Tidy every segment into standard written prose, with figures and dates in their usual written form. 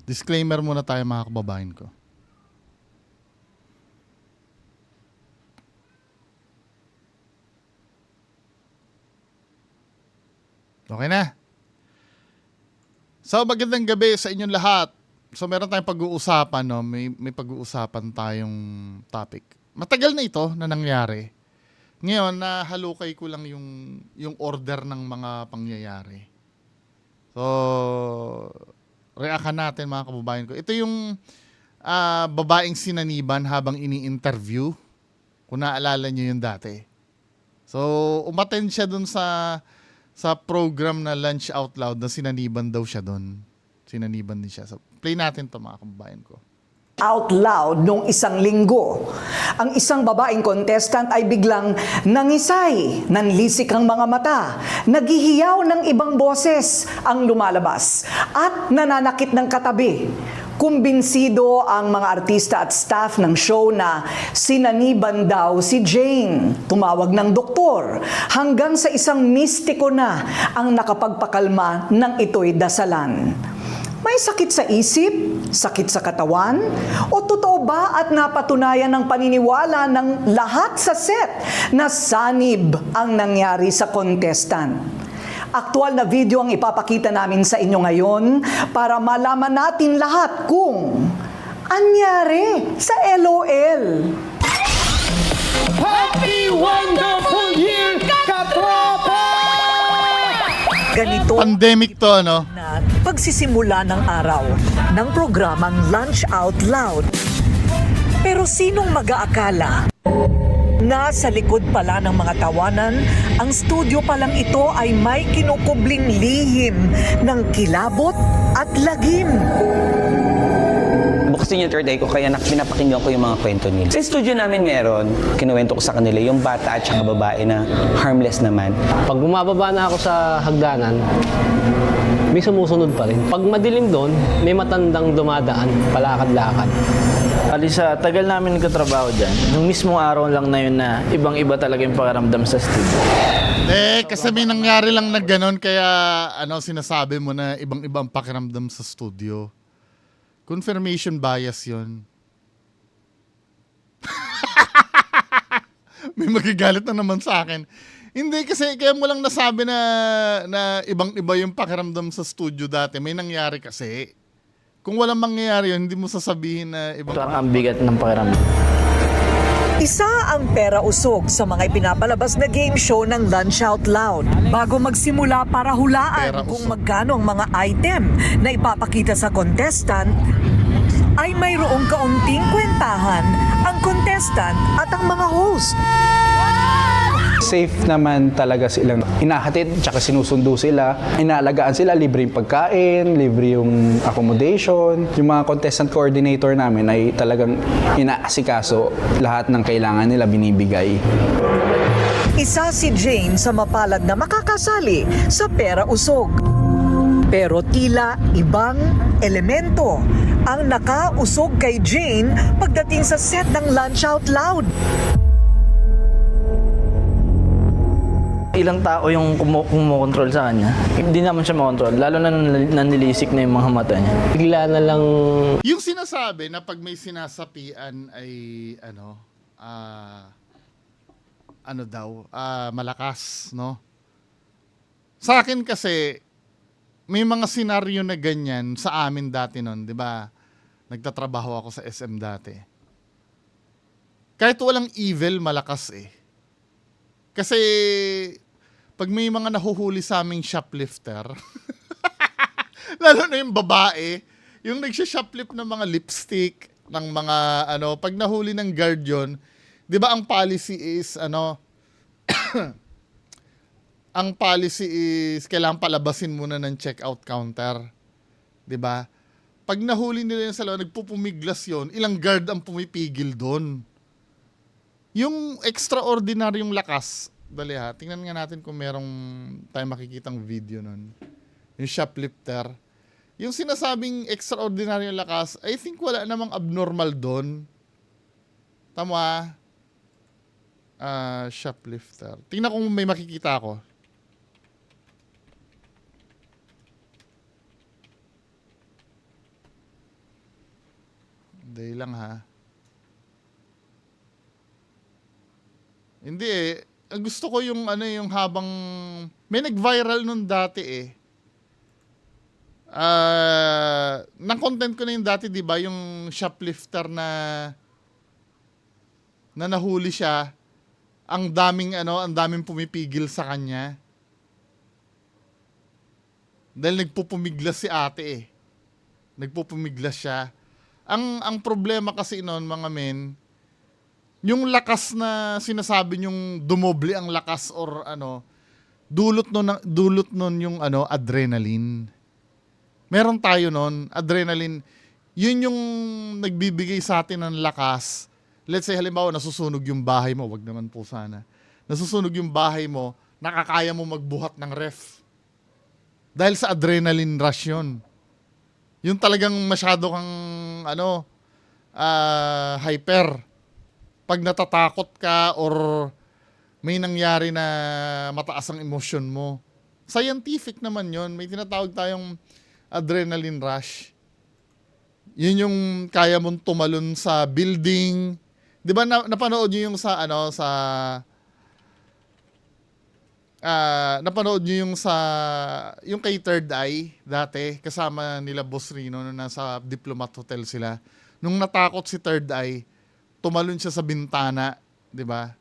Disclaimer muna tayo mga kababayan ko. Okay na. So magandang gabi sa inyong lahat. So meron tayong pag-uusapan, no? May pag-uusapan tayong topic. Matagal na ito na nangyari. Ngayon, nahalukay ko lang yung order ng mga pangyayari. So, reakan natin mga kababayan ko. Ito yung babaeng sinaniban habang ini-interview. Kung naalala nyo yung dati. So, umattend siya dun sa program na Lunch Out Loud na sinaniban daw siya dun. Sinaniban din siya. So, play natin to mga kababayan ko. Out loud nung isang linggo. Ang isang babaeng contestant ay biglang nangisay, nanlisik ang mga mata, naghihiyaw ng ibang boses ang lumalabas at nananakit ng katabi. Kumbinsido ang mga artista at staff ng show na sinaniban daw si Jane. Tumawag ng doktor hanggang sa isang mistiko na ang nakapagpakalma ng ito'y dasalan. May sakit sa isip, sakit sa katawan, o totoo ba at napatunayan ng paniniwala ng lahat sa set na sanib ang nangyari sa contestant? Aktual na video ang ipapakita namin sa inyo ngayon para malaman natin lahat kung anyari sa LOL. Happy wonderful year, katropa! Ganito Pandemic to, no? na pagsisimula ng araw ng programang Lunch Out Loud. Pero sinong mag-aakala na sa likod pala ng mga tawanan, ang studio palang ito ay may kinukubling lihim ng kilabot at lagim. Buksin yung third eye ko, kaya pinapakinggan ko yung mga kwento nila. Sa studio namin meron, kinuwento ko sa kanila yung bata at saka babae na harmless naman. Pag bumababa na ako sa hagdanan, may sumusunod pa rin. Pag madilim doon, may matandang dumadaan, palakad-lakad. Alisa, tagal namin nagkatrabaho dyan. Nung mismong araw lang na yun na ibang-iba talaga yung pakiramdam sa studio. Kasi may nangyari lang na ganon, kaya sinasabi mo na ibang-ibang pakiramdam sa studio. Confirmation bias yun. May magagalit na naman sa akin. Hindi, kasi kaya mo lang nasabi na ibang-iba yung pakiramdam sa studio dati. May nangyari kasi. Kung walang mangyayari yun, hindi mo sasabihin na ibang... Parang ang bigat ng pakiramdam. Isa ang pera usog sa mga ipinapalabas na game show ng Lunch Out Loud. Bago magsimula para hulaan Pera kung usog. magkano ang mga item na ipapakita sa contestant, ay mayroong kaunting kwentahan ang contestant at ang mga host. Safe naman talaga silang inahatid, tsaka sinusundo sila. Inaalagaan sila, libre yung pagkain, libre yung accommodation. Yung mga contestant coordinator namin ay talagang inaasikaso. Lahat ng kailangan nila binibigay. Isa si Jane sa mapalad na makakasali sa pera usog. Pero tila ibang elemento ang nakausog kay Jane pagdating sa set ng Lunch Out Loud. Ilang tao yung kumokontrol sa kanya. Hindi naman siya makontrol, lalo na nanilisik na yung mga mata niya. Bigla na lang Yung sinasabi na pag may sinasapian ay malakas, no? Sa akin kasi may mga senaryo na ganyan sa amin dati noon, 'di ba? Nagtatrabaho ako sa SM dati. Kahit walang evil, malakas eh. Kasi pag may mga nahuhuli sa aming shoplifter, lalo na yung babae, yung nagsha-shoplift ng mga lipstick, ng mga pag nahuli ng guard yun, 'di ba ang policy is ang policy is kailangan palabasin muna ng checkout counter, 'di ba? Pag nahuli nila yung sa loob, nagpupumiglas yun, ilang guard ang pumipigil doon. Yung extraordinaryong lakas, dali ha, tingnan nga natin kung merong tayo makikitang video nun. Yung shoplifter. Yung sinasabing extraordinaryong lakas, I think wala namang abnormal doon. Tama. Shoplifter. Tingnan kung may makikita ako. lang ha. Hindi eh. Ang gusto ko yung ano yung habang may nag-viral nun dati eh. Na-content ko na yung dati, 'di ba, yung shoplifter na nahuli siya. Ang daming pumipigil sa kanya. Dahil nagpupumiglas si ate eh. Nagpupumiglas siya. Ang problema kasi noon, mga men, yung lakas na sinasabi yung dumoble ang lakas or ano, dulot nun yung adrenaline. Meron tayo nun, adrenaline. Yun yung nagbibigay sa atin ng lakas. Let's say halimbawa nasusunog yung bahay mo, wag naman po sana. Nasusunog yung bahay mo, nakakaya mo magbuhat ng ref. Dahil sa adrenaline rush yun. Yung talagang masyado kang hyper. Pag natatakot ka or may nangyari na mataas ang emosyon mo. Scientific naman yon. May tinatawag tayong adrenaline rush. Yun yung kaya mong tumalon sa building. Di ba napanood nyo yung napanood nyo yung kay Third Eye dati, kasama nila Boss Rino nung nasa Diplomat Hotel sila. Nung natakot si Third Eye, tumalon siya sa bintana, 'di ba?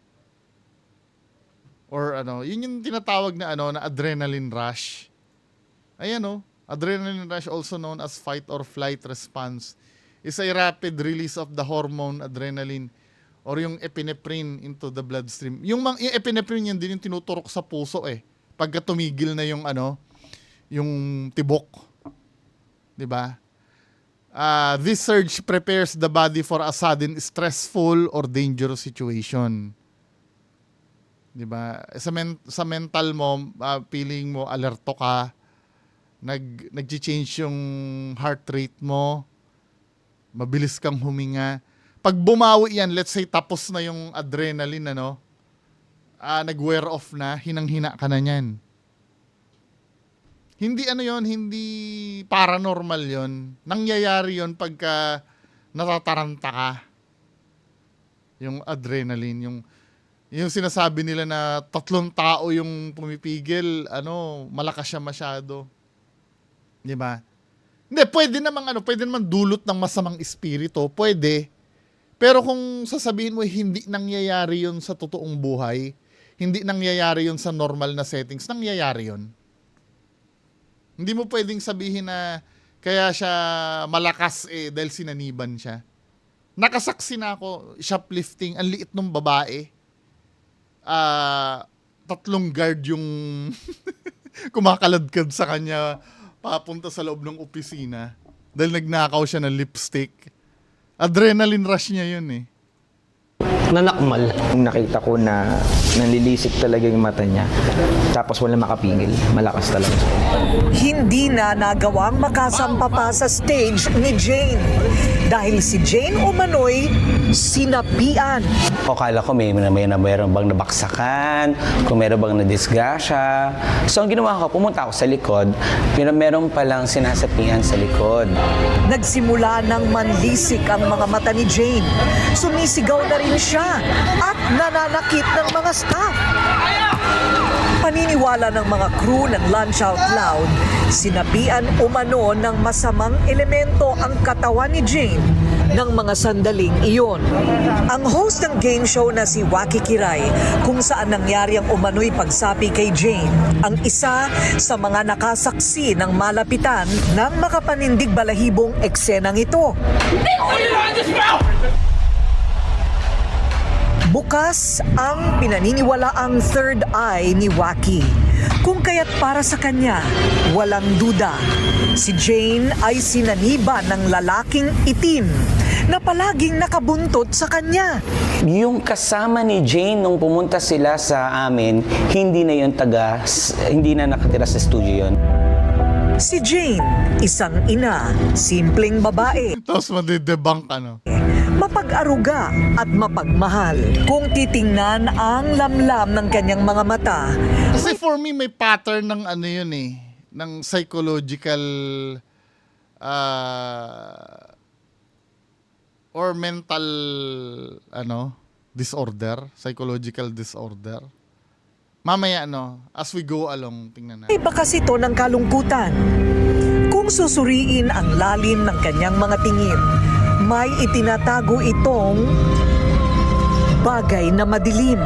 Or yun yung tinatawag na na adrenaline rush. Ayan adrenaline rush, also known as fight or flight response, is a rapid release of the hormone adrenaline or yung epinephrine into the bloodstream. Yung epinephrine yan din yung tinuturok sa puso eh. Pagka tumigil na yung yung tibok. 'Di ba? This surge prepares the body for a sudden stressful or dangerous situation. 'Di ba? Sa mental mo, feeling mo alerto ka, nag-change yung heart rate mo, mabilis kang huminga. Pag bumawi yan, let's say tapos na yung adrenaline, nag-wear off na, hinang-hina ka na niyan. Hindi hindi paranormal yon. Nangyayari yon pagka natataranta ka. Yung adrenaline, yung sinasabi nila na 3 tao yung pumipigil, malakas siya masyado. 'Di ba? Hindi, pwede naman dulot ng masamang espiritu, pwede. Pero kung sasabihin mo hindi nangyayari yon sa totoong buhay, hindi nangyayari yon sa normal na settings, nangyayari yon. Hindi mo pwedeng sabihin na kaya siya malakas dahil sinaniban siya. Nakasaksi na ako, shoplifting, ang liit ng babae. 3 guard yung kumakaladkad sa kanya papunta sa loob ng opisina dahil nagnakaw siya ng lipstick. Adrenaline rush niya yun eh. Nanakmal. Nakita ko na nanlilisik talaga yung mata niya. Tapos wala makapigil. Malakas talaga. Hindi na nagawang makasampa pa sa stage ni Jane dahil si Jane umano'y sinapian. O kala ko mayroon bang nabaksakan, kung mayroon bang nadisgrasya. So ang ginawa ko, pumunta ako sa likod, pero meron palang sinasapian sa likod. Nagsimula ng manlisik ang mga mata ni Jane. Sumisigaw na rin siya at nananakit ng mga staff. Paniniwala ng mga crew ng Lunch Out Loud, sinabihan umano ng masamang elemento ang katawan ni Jane ng mga sandaling iyon. Ang host ng game show na si Waki Kiray, kung saan nangyari ang umano'y pagsapi kay Jane, ang isa sa mga nakasaksi ng malapitan ng makapanindig balahibong eksenang ito. Bukas ang pinaniniwalaang third eye ni Waki. Kung kaya't para sa kanya, walang duda. Si Jane ay sinaniba ng lalaking itim na palaging nakabuntot sa kanya. Yung kasama ni Jane nung pumunta sila sa amin, hindi na nakatira sa studio yon. Si Jane, isang ina, simpleng babae, Tapos madidebunk mapag-aruga at mapagmahal. Kung titingnan ang lamlam ng kanyang mga mata, Kasi for me, may pattern ng yun ng psychological or mental disorder, psychological disorder. Mamaya as we go along, tingnan natin. Iba kasi ito ng kalungkutan. Kung susuriin ang lalim ng kanyang mga tingin, may itinatago itong bagay na madilim.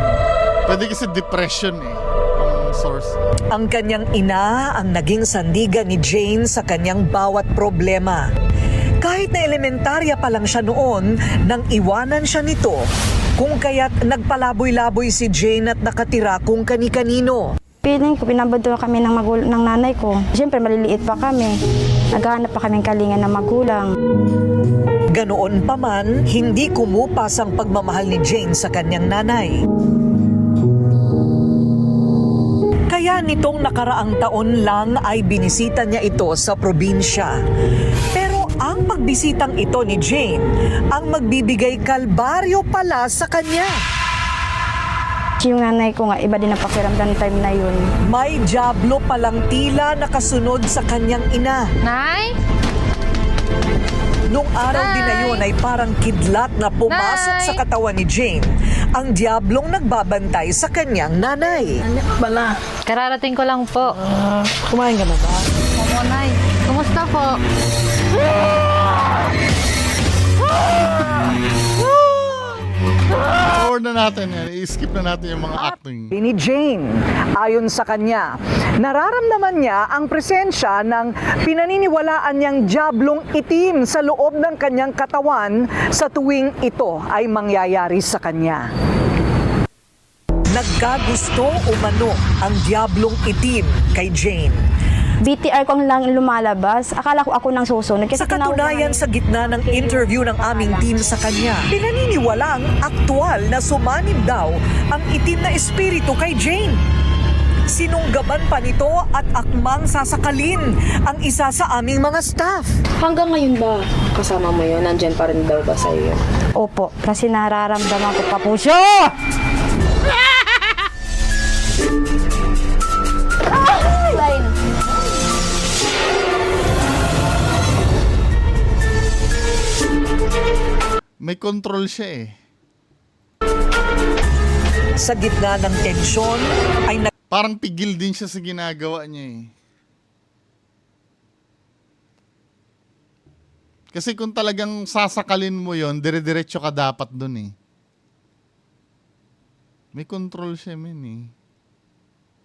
Pwede kasi depression ang source. Ang kanyang ina ang naging sandigan ni Jane sa kanyang bawat problema. Kahit na elementarya pa lang siya noon, nang iwanan siya nito, kung kaya't nagpalaboy-laboy si Jane at nakatira kung kani-kanino. Piling ko, pinabado kami ng nanay ko. Siyempre, maliliit pa kami. Naghahanap pa kaming kalingan ng magulang. Ganoon pa man, hindi kumupas ang pagmamahal ni Jane sa kanyang nanay. Kaya nitong nakaraang taon lang ay binisita niya ito sa probinsya. Pero ang pagbisitang ito ni Jane ang magbibigay kalbaryo pala sa kanya. Yung nanay ko nga, iba din ang pakiramdam time na yun. May dyablo palang tila nakasunod sa kanyang ina. Nay? Nung araw din na yun ay parang kidlat na pumasok sa katawan ni Jane ang diablong nagbabantay sa kanyang nanay. Kararating ko lang po. Kumain ka na ba? Opo, Nay. Kumusta po? Forward na natin yan. I-skip na natin yung mga acting. Ni Jane, ayon sa kanya, nararamdaman niya ang presensya ng pinaniniwalaan niyang diablong itim sa loob ng kanyang katawan sa tuwing ito ay mangyayari sa kanya. Nagkagusto umano ang diablong itim kay Jane. BTR ko lang lumalabas. Akala ko ako nang susunod. Kasi Sa katunayan, sa gitna ng interview ng aming team sa kanya, pinaniniwalang aktual na sumanib daw ang itim na espiritu kay Jane. Sinunggaban pa nito at akmang sasakalin ang isa sa aming mga staff. Hanggang ngayon ba kasama mo yun? Nandyan pa rin daw ba sa iyo? Opo, kasi nararamdaman ko pa po siya. May control siya Sa gitna ng tensyon ay Parang pigil din siya sa ginagawa niya Kasi kung talagang sasakalin mo yon, dire-diretso ka dapat dun May control siya,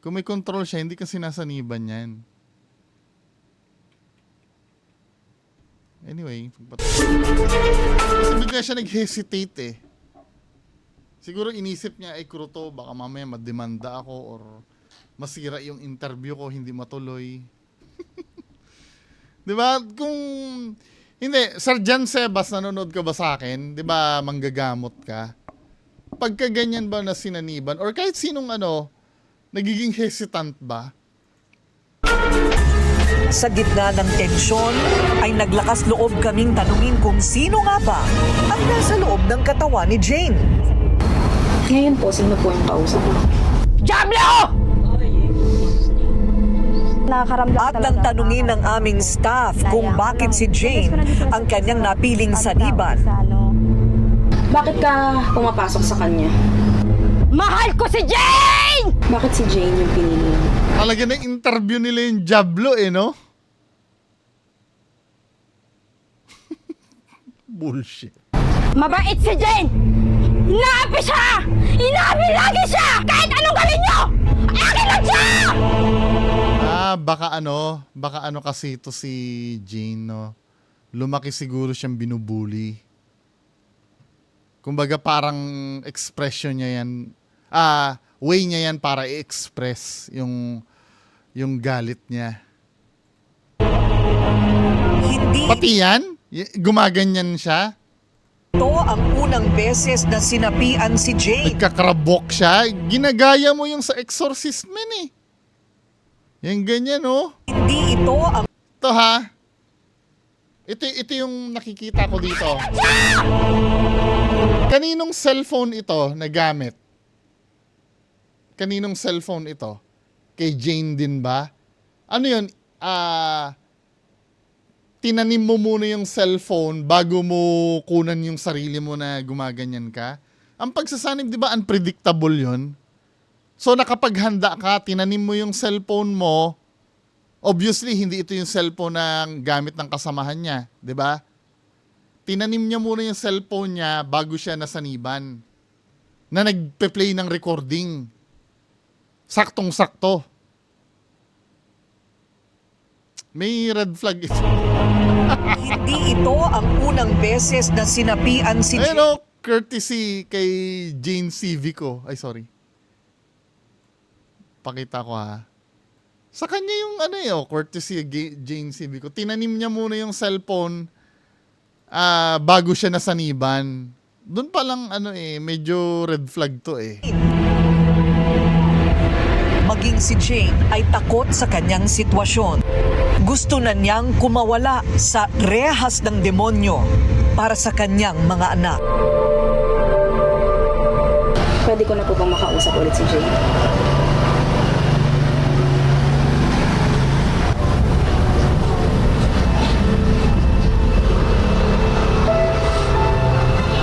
Kung may control siya, hindi ka sinasaniban yan. Anyway, kasi bigla siya nag-hesitate Siguro inisip niya, ay kruto, baka mamaya mademanda ako or masira yung interview ko, hindi matuloy. Diba? Kung, hindi, Sir Jan Sebas, nanonood ka ba sa akin? Diba, manggagamot ka? Pagka ganyan ba na sinaniban, or kahit sinong nagiging hesitant ba? Sa gitna ng tensyon ay naglakas loob kaming tanungin kung sino nga ba ang nasa loob ng katawan ni Jane. Ngayon po, sino po yung kausap mo? Diablo! Nakakaramdam At nang tanungin ng aming staff kung bakit si Jane ang kanyang napiling saniban. Bakit ka pumapasok sa kanya? Mahal ko si Jane! Bakit si Jane yung pinili mo? Talaga na interview nila yung Diablo no? Bullshit. Mabait si Jane! Inaapi siya! Inaapi lagi siya! Kahit anong gawin nyo! Akin lang siya! Baka kasi ito si Jane, Lumaki siguro siyang binubuli. Kumbaga parang expression niya yan, way niya yan para i-express yung galit niya. Hindi Pati yan? Gumaganyan siya? ito ang unang beses na sinapian si Jane. Nagkakrabok siya? Ginagaya mo yung sa exorcist man Yan ganyan Hindi ito ang Ito Ito yung nakikita ko dito. Kaninong cellphone ito na gamit? Kaninong cellphone ito? Kay Jane din ba? Ano yun? tinanim mo muna yung cellphone bago mo kunan yung sarili mo na gumaganyan ka. Ang pagsasanib, di ba, unpredictable yon. So nakapaghanda ka, tinanim mo yung cellphone mo, obviously, hindi ito yung cellphone na gamit ng kasamahan niya, di ba? Tinanim niya muna yung cellphone niya bago siya nasaniban. Na nagpe-play ng recording. Saktong-sakto. May red flag ito. Hindi ito ang unang beses na sinapian si Jane. Ayun, courtesy kay Jane Civico. Ay, sorry. Pakita ko ha. Sa kanya yung courtesy Jane Civico. Tinanim niya muna yung cellphone bago siya nasaniban. Doon pa lang medyo red flag to eh. Maging si Jane ay takot sa kanyang sitwasyon. Gusto na niyang kumawala sa rehas ng demonyo para sa kanyang mga anak. Pwede ko na po bang makausap ulit si Jane?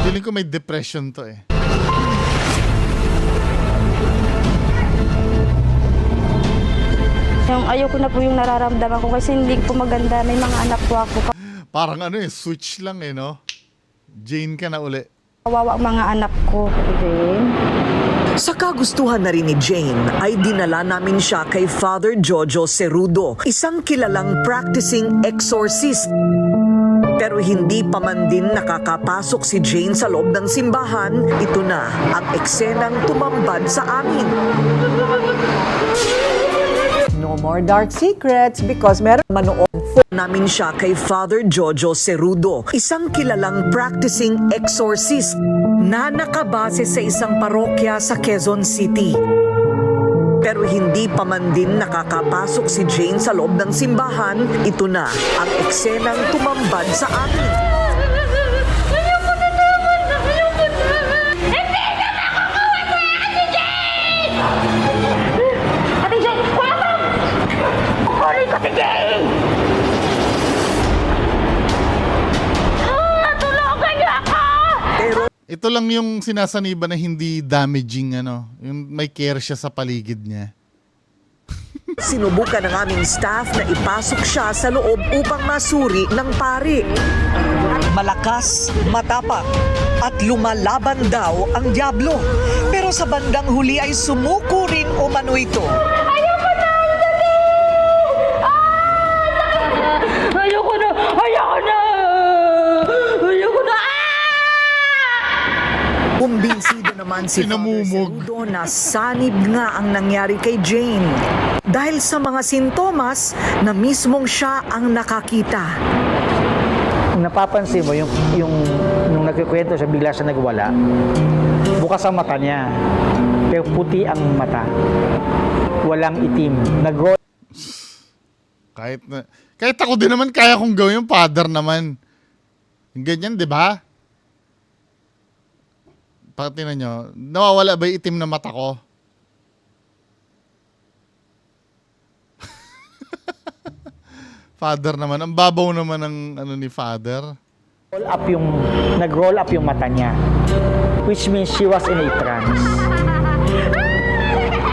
Feeling ko may depression to eh. Yung ayoko na po yung nararamdaman ko kasi hindi po maganda. May mga anak po ako. Parang switch lang no? Jane ka na uli. Kawawa ang mga anak ko. Sa kagustuhan na rin ni Jane, ay dinala namin siya kay Father Jojo Cerudo, isang kilalang practicing exorcist. Pero hindi pa man din nakakapasok si Jane sa loob ng simbahan, ito na ang eksenang tumambad sa amin. No more dark secrets because meron manood namin siya kay Father Jojo Cerudo, isang kilalang practicing exorcist na nakabase sa isang parokya sa Quezon City. Pero hindi pa man din nakakapasok si Jane sa loob ng simbahan, ito na ang eksenang tumambad sa amin. Ayoko na naman! Ayoko na! Hindi na makukuha ko yan, Ate Jane! Ate Jane, kuya mo! Kukunin ko si Jane! Tulungan niyo ako! Pero Ito lang yung sinasaniba na hindi damaging yung may care siya sa paligid niya. sinubukan ng aming staff na ipasok siya sa loob upang masuri ng pari. Malakas, matapang, at lumalaban daw ang Diablo. Pero sa bandang huli ay sumuko rin umano ito. Ayoko na! Ayoko na! Ayoko na! Ayoko na! Kumbinsido naman si Father Sinamumog. Cerudo na sanib nga ang nangyari kay Jane. Dahil sa mga sintomas na mismong siya ang nakakita. Kung napapansin mo, nung nagkikwento siya, bigla siya nagwala. Bukas ang mata niya. Pero puti ang mata. Walang itim. Kahit ako din naman kaya kong gawin yung father naman. Yung ganyan, di ba? Pakitingnan nyo, nawawala ba yung itim na mata ko? Father naman, ang babaw naman ng ni father. Nag-roll up yung mata niya. Which means she was in a trance.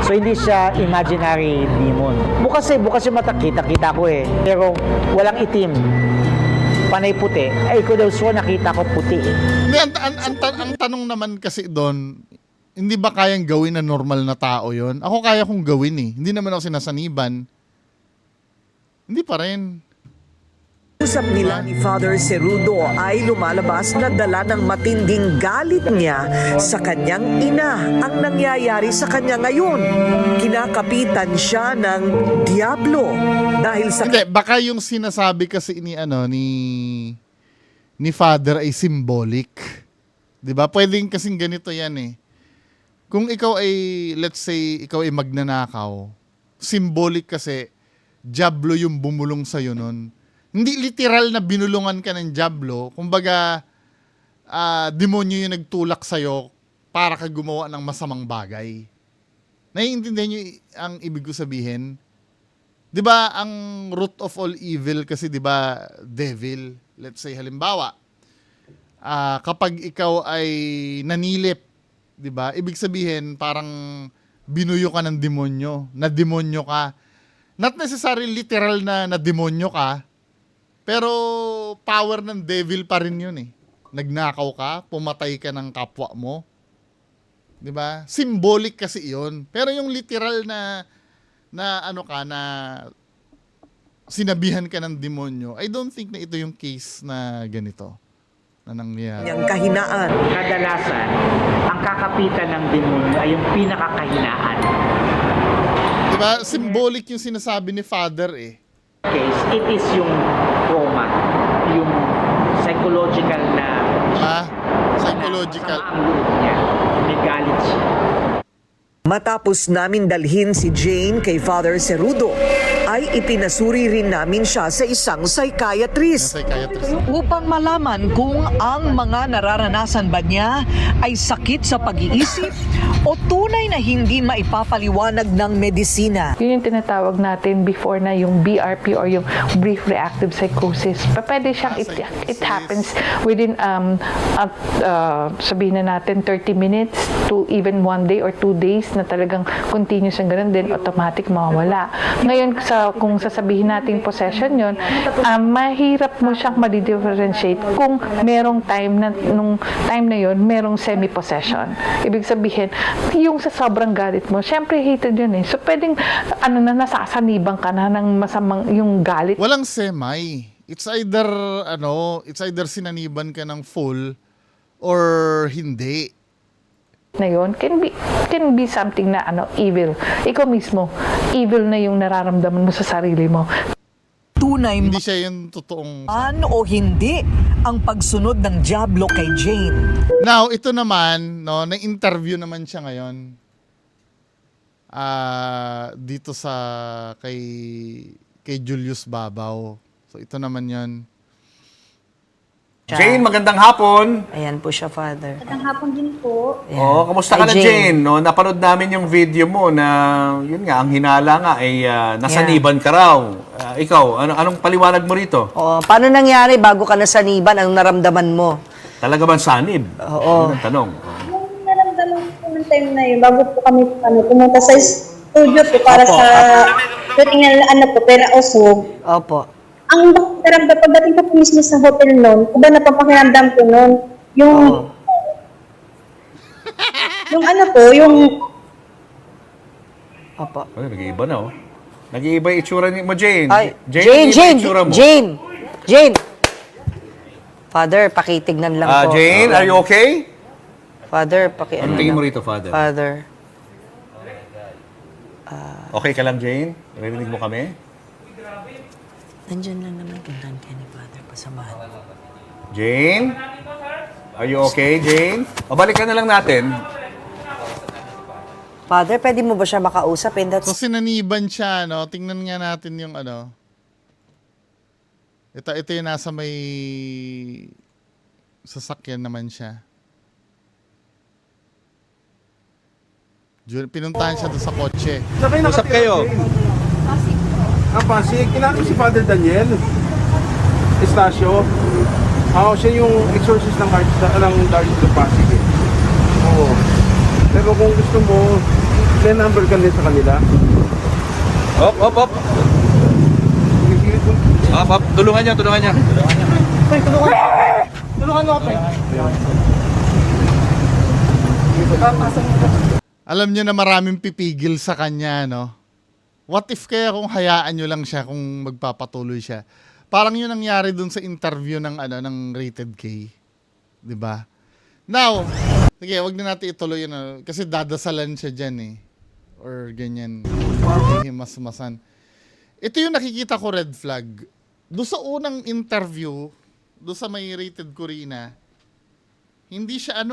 So hindi siya imaginary demon. Bukas yung mata, kita ko eh. Pero walang itim. Panay puti. Ay, ko daw so nakita ko puti eh. Hindi, ang tanong naman kasi doon, hindi ba kayang gawin na normal na tao yon? Ako kaya kong gawin eh. Hindi naman ako sinasaniban. Hindi pa rin. Usap nila ni Father Cerudo ay lumalabas na dala ng matinding galit niya sa kanyang ina ang nangyayari sa kanya ngayon. Kinakapitan siya ng Diablo dahil sa... Hindi, baka yung sinasabi kasi ni Father ay symbolic. 'Di ba? Pwedeng kasing ganito 'yan eh. Kung ikaw ay, let's say, ikaw ay magnanakaw, symbolic kasi Diablo yung bumulong sa'yo nun. Hindi literal na binulungan ka ng Diablo. Kumbaga, demonyo yung nagtulak sa'yo para ka gumawa ng masamang bagay. Naiintindihan nyo ang ibig ko sabihin? 'Di ba ang root of all evil kasi 'di ba devil? Let's say halimbawa, kapag ikaw ay nanilip, 'di ba? Ibig sabihin parang binuyo ka ng demonyo, na demonyo ka. Not necessarily literal na demonyo ka, pero power ng devil pa rin 'yun eh. Nagnakaw ka, pumatay ka ng kapwa mo. 'Di ba? Symbolic kasi 'yun. Pero yung literal na ano ka na sinabihan ka ng demonyo, I don't think na ito yung case na ganito na nangyayari. Ang kahinaan. Kadalasan, ang kakapitan ng demonyo ay yung pinakakahinaan. Diba? Symbolic yung sinasabi ni Father eh. Case, it is yung trauma, yung psychological na Psychological. ang loob niya. May galit siya. Matapos namin dalhin si Jane kay Father Cerudo, ay ipinasuri rin namin siya sa isang psychiatrist. Psychiatrist. Upang malaman kung ang mga nararanasan ba niya ay sakit sa pag-iisip o tunay na hindi maipapaliwanag ng medisina. Yun yung tinatawag natin before na yung BRP or yung brief reactive psychosis. Pwede siyang, it happens within, sabihin na natin 30 minutes to even 1 day or 2 days na talagang continuous ang ganun, then automatic mawawala. Ngayon, kung sasabihin natin possession yun, mahirap mo siyang ma-differentiate kung merong time na, nung time na yun, merong semi-possession. Ibig sabihin, yung sa sobrang galit mo, syempre hated yun eh. So, pwedeng, nasasaniban ka na ng masamang yung galit. Walang semi. It's either sinaniban ka ng full or hindi. Na yun can be something na evil. Ikaw mismo, evil na yung nararamdaman mo sa sarili mo. Tunay Hindi siya yung totoong... man o hindi ang pagsunod ng dyablo kay Jane. Now, ito naman, no, na-interview naman siya ngayon. Dito sa kay Julius Babaw. So, ito naman yon. Jane, magandang hapon. Ayan po siya, Father. Magandang hapon din po. Oh, kamusta ka Hi, na, Jane. Jane? No, napanood namin yung video mo na, yun nga, ang hinala nga ay nasaniban ka raw. Ikaw, anong paliwanag mo rito? Paano nangyari bago ka nasaniban? Anong naramdaman mo? Talaga bang sanib? Oo. Yun ang tanong. Yung naramdaman ko ng time na yun, bago po kami pumunta sa studio po para sa shooting na pera usog. Opo. Ang naramdaman, pagdating ko po mismo sa hotel noon, iba na papakiramdam ko noon. Yung yung Opo. Ay, nag-iiba na, oh. Nag-iiba yung itsura mo, Jane. Ay, Jane, nag-iiba yung itsura mo. Jane! Father, pakitignan lang po. Jane, are you okay? Father, Ano tingin mo rito, Father? Father. Okay ka lang, Jane? Narinig mo kami? Nandyan lang naman puntahan kayo ni Father, pasamahan. Jane? Are you okay, Jane? O, balikan na lang natin. Father, pwede mo ba siya makausap? And that's So, sinaniban siya, no? Tingnan nga natin yung Ito yung nasa may sasakyan naman siya. Pinuntahan siya doon sa kotse. Usap kayo. Ang Pasig, kinakita si Father Daniel Estacio. Siya yung exorcist ng Diocese of Pasig eh. Oo. Pero kung gusto mo, may number ka din sa kanila. Op. Tulungan niya. Tulungan mo ako. Alam niyo na maraming pipigil sa kanya, no? What if kaya kung hayaan nyo lang siya kung magpapatuloy siya? Parang yun nangyari dun sa interview ng Rated K. 'Di ba? Now, sige, wag na natin ituloy yun, kasi dadasalan siya diyan eh. Or ganyan. Himas-masan. Ito yung nakikita ko red flag. Doon sa unang interview, doon sa may Rated Corina, hindi siya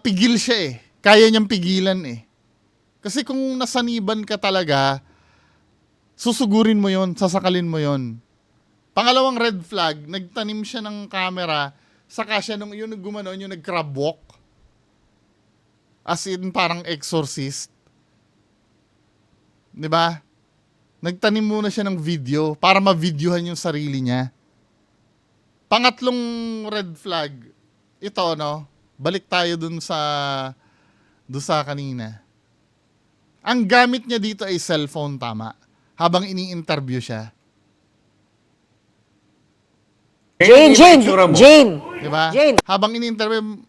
pigil siya eh. Kaya niyang pigilan eh. Kasi kung nasaniban ka talaga, susugurin mo yon, sasakalin mo yon. Pangalawang red flag, nagtanim siya ng camera, saka siya yung gumanon, yung nag-crab walk. As in, parang exorcist. 'Di ba? Nagtanim muna siya ng video para ma-videohan yung sarili niya. Pangatlong red flag, ito no, balik tayo dun sa kanina. Ang gamit niya dito ay cellphone, tama, habang ini-interview siya. Jane! Diba? Habang ini-interview,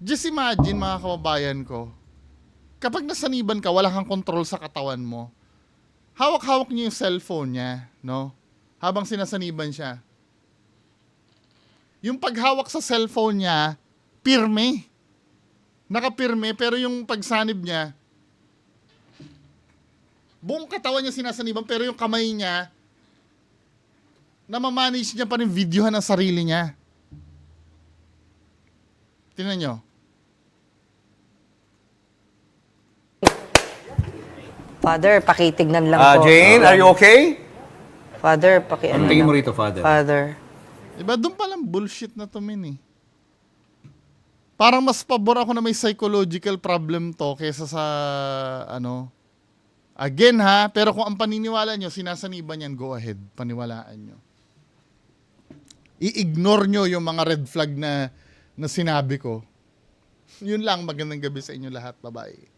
just imagine mga kababayan ko, kapag nasaniban ka, wala kang control sa katawan mo. Hawak-hawak niya yung cellphone niya, no? Habang sinasaniban siya. Yung paghawak sa cellphone niya, pirme. Nakapirme, pero yung pagsanib niya, buong katawan niya sinasaniban, pero yung kamay niya, namamanage niya pa rin videohan ang sarili niya. Tingnan nyo. Father, pakitignan lang po. Jane, are you okay? Father, Ang tingin mo rito, Father? Father. Diba, doon palang bullshit na to, min eh. Parang mas pabor ako na may psychological problem to kesa sa, ano. Again ha, pero kung ang paniniwala nyo, sinasaniban yan, go ahead, paniwalaan nyo. I-ignore nyo yung mga red flag na sinabi ko. Yun lang, magandang gabi sa inyo lahat, bye-bye.